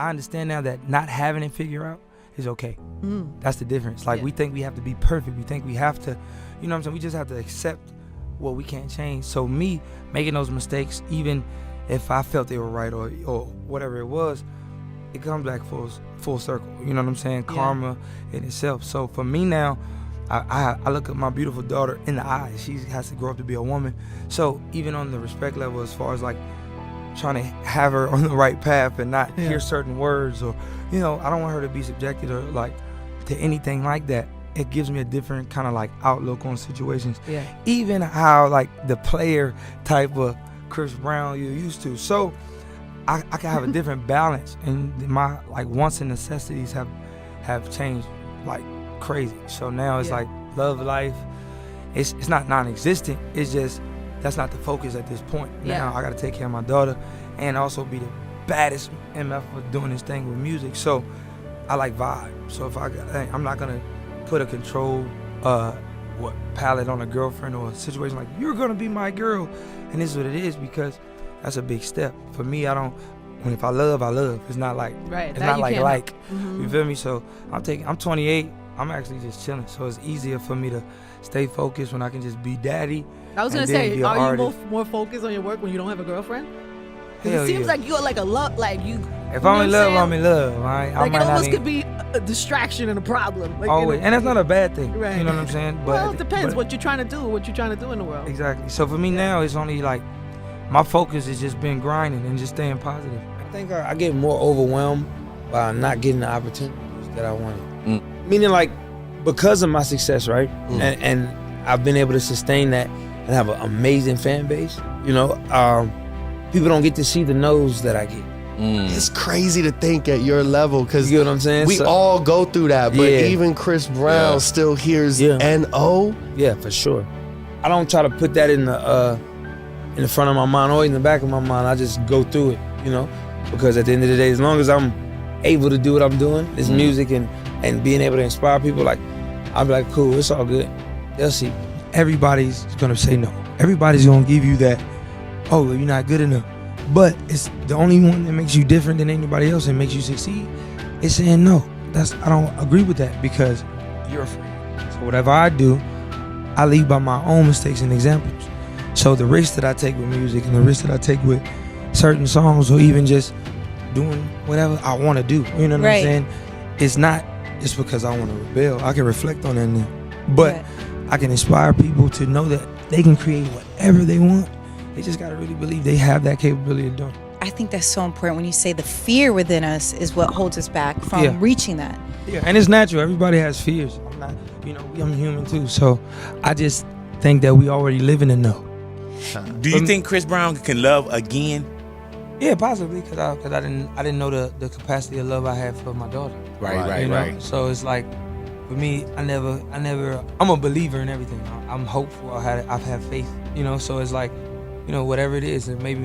I understand now that not having it figured out is okay. That's the difference. Like, Yeah. we think we have to be perfect. We think we have to, you know what I'm saying? We just have to accept what we can't change. So me making those mistakes, even if I felt they were right or whatever it was, it comes back full circle. You know what I'm saying? Yeah. Karma in itself. So for me now, I look at my beautiful daughter in the eyes. She has to grow up to be a woman. So even on the respect level, as far as like trying to have her on the right path and not hear certain words, or, you know, I don't want her to be subjected or like to anything like that. It gives me a different kind of like outlook on situations. Yeah. Even how like the player type of Chris Brown you're used to. So I can have a different balance, and my like wants and necessities have changed like crazy. So now it's like love life. It's not non-existent. It's just that's not the focus at this point. Now I got to take care of my daughter and also be the baddest MF for doing this thing with music. So I like vibe. So if I'm not gonna put a control palette on a girlfriend or a situation like you're gonna be my girl, and this is what it is, because that's a big step for me. If I love. It's not like Right. It's That not you like can't. you feel me? So I'm 28. I'm actually just chilling. So it's easier for me to stay focused when I can just be daddy. I was gonna and then say, be an are you artist. more focused on your work when you don't have a girlfriend? 'Cause Hell it seems yeah. like you're like a love, like you. If you I'm know in what love, I'm saying? in love. Right? Like it almost could be a distraction and a problem. Like, Always, and that's not a bad thing. Right. You know what I'm saying? But Well, it depends what you're trying to do in the world. Exactly. So for me now, it's only like my focus has just been grinding and just staying positive. I think I get more overwhelmed by not getting the opportunities that I wanted. Meaning, like, because of my success, right? And I've been able to sustain that and have an amazing fan base. You know, people don't get to see the no's that I get. It's crazy to think at your level, because You get what I'm saying? we So- all go through that, but Yeah. even Chris Brown still hears N-O. Yeah, for sure. I don't try to put that in the front of my mind or in the back of my mind. I just go through it, you know, because at the end of the day, as long as I'm able to do what I'm doing, this music and being able to inspire people, like, I'll be like, cool, it's all good. They'll see. Everybody's gonna say no. Everybody's gonna give you that, oh, you're not good enough. But it's the only one that makes you different than anybody else and makes you succeed. It's saying no. I don't agree with that, because you're afraid. So whatever I do, I lead by my own mistakes and examples. So the risks that I take with music and the risks that I take with certain songs, or even just doing whatever I want to do, you know what I'm saying? It's not just because I want to rebel. I can reflect on that now. But I can inspire people to know that they can create whatever they want. They just got to really believe they have that capability of doing it. I think that's so important when you say the fear within us is what holds us back from reaching that. Yeah, and it's natural. Everybody has fears. I'm human too. So I just think that we already live in the know. Do you think Chris Brown can love again? Yeah, possibly, because I didn't know the capacity of love I had for my daughter. Right. So it's like, for me, I'm a believer in everything. I'm hopeful. I've had faith. You know, so it's like, you know, whatever it is, it might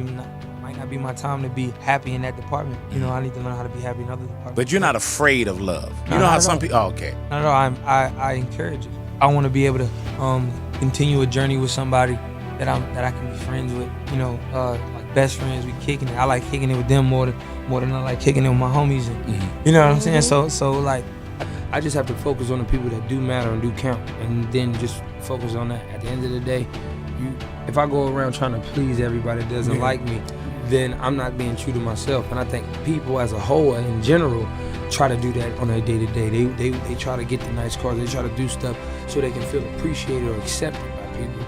not be my time to be happy in that department. You know, I need to learn how to be happy in other departments. But you're not afraid of love. You No, know how not some at people. Oh, okay. Not at all. I encourage it. I want to be able to continue a journey with somebody that I can be friends with. You know, like best friends. We kicking it. I like kicking it with them more than I like kicking it with my homies. And, you know what I'm saying? So like, I just have to focus on the people that do matter and do count, and then just focus on that. At the end of the day, if I go around trying to please everybody that doesn't like me, then I'm not being true to myself. And I think people as a whole and in general try to do that on a day-to-day. They try to get the nice cars. They try to do stuff so they can feel appreciated or accepted by people.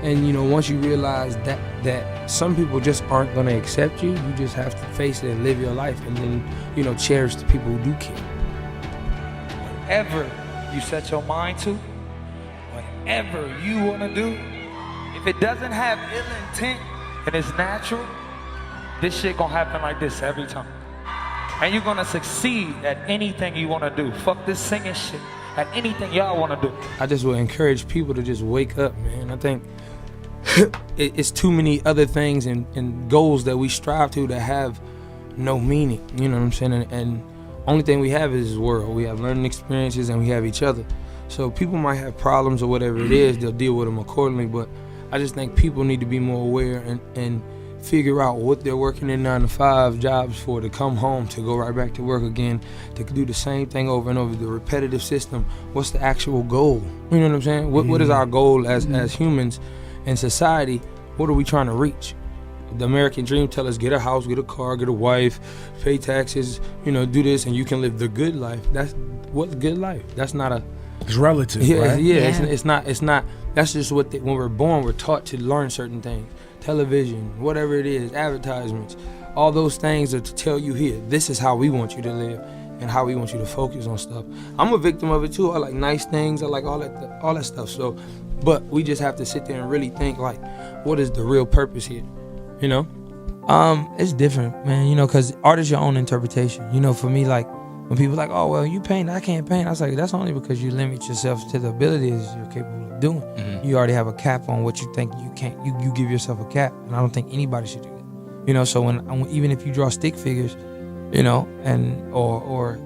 And, you know, once you realize that some people just aren't going to accept you, you just have to face it and live your life, and then, you know, cherish the people who do care. Whatever you set your mind to, whatever you want to do, if it doesn't have ill intent and it's natural, this shit gonna happen like this every time. And you're gonna succeed at anything you wanna do. Fuck this singing shit, at anything y'all wanna do. I just would encourage people to just wake up, man. I think it's too many other things and goals that we strive to that have no meaning. You know what I'm saying? And only thing we have is this world. We have learning experiences and we have each other. So people might have problems or whatever it is, they'll deal with them accordingly. But I just think people need to be more aware and figure out what they're working in 9-to-5 jobs for, to come home, to go right back to work again, to do the same thing over and over, the repetitive system. What's the actual goal? You know what I'm saying? What is our goal as humans in society? What are we trying to reach? The American dream tell us get a house, get a car, get a wife, pay taxes, do this, and you can live the good life. That's what's good life. That's not a... It's relative, right? It's not. That's just when we're born, we're taught to learn certain things. Television, whatever it is, advertisements, all those things are to tell you here, this is how we want you to live and how we want you to focus on stuff. I'm a victim of it too. I like nice things. I like all that stuff. So, but we just have to sit there and really think like, what is the real purpose here? It's different, man. Because art is your own interpretation. For me, like when people like, oh well, you paint, I can't paint. I was like, that's only because you limit yourself to the abilities you're capable of doing. You already have a cap on what you think you can't. You give yourself a cap, and I don't think anybody should do that. So when even if you draw stick figures, and or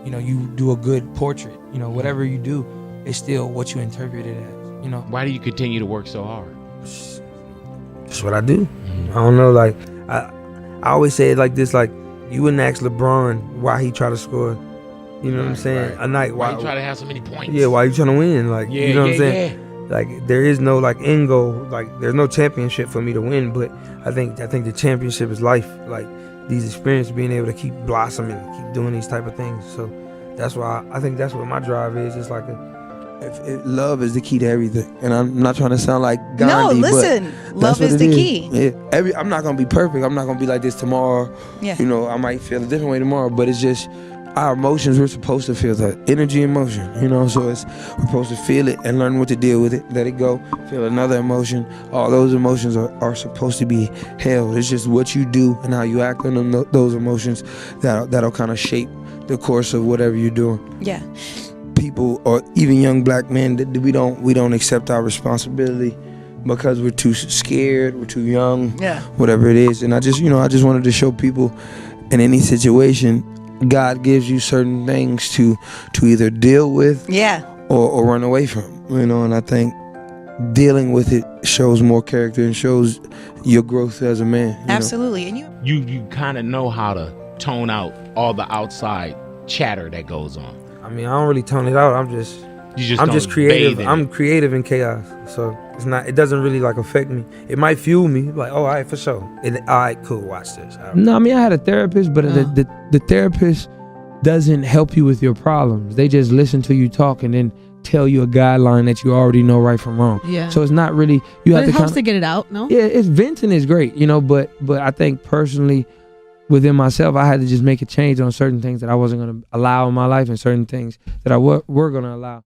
you do a good portrait, whatever you do, it's still what you interpret it as. Why do you continue to work so hard? That's what I do. I don't know, like I always say it like this, like you wouldn't ask LeBron why he try to score, what I'm saying, a night. Why you try to have so many points? Yeah, why you trying to win? Like, you know what I'm saying? Yeah. Like there is no like end goal. Like there's no championship for me to win, but I think the championship is life. Like these experiences, being able to keep blossoming, keep doing these type of things. So that's why I think that's what my drive is. It's like love is the key to everything, and I'm not trying to sound like Gandhi. No, listen, love is the key. Yeah, I'm not gonna be perfect. I'm not gonna be like this tomorrow. Yeah. I might feel a different way tomorrow, but it's just our emotions. We're supposed to feel the energy, emotion. So we're supposed to feel it and learn what to deal with it. Let it go. Feel another emotion. All those emotions are supposed to be held. It's just what you do and how you act on them, those emotions that'll kind of shape the course of whatever you're doing. Yeah. People, or even young black men, that we don't accept our responsibility because we're too scared, we're too young, whatever it is. And I just wanted to show people, in any situation, God gives you certain things to either deal with, or run away from. And I think dealing with it shows more character and shows your growth as a man. Absolutely. And you kind of know how to tone out all the outside chatter that goes on. I mean, I don't really tone it out. I'm just creative. I'm creative in chaos. So it doesn't really like affect me. It might fuel me, like, oh, all right, for sure. All right, cool, watch this. No, I mean, I had a therapist, but the therapist doesn't help you with your problems. They just listen to you talk and then tell you a guideline that you already know right from wrong. Yeah. So it's not really, but it helps to get it out, no? Yeah, it's venting is great, but I think personally, within myself, I had to just make a change on certain things that I wasn't going to allow in my life and certain things that I were going to allow.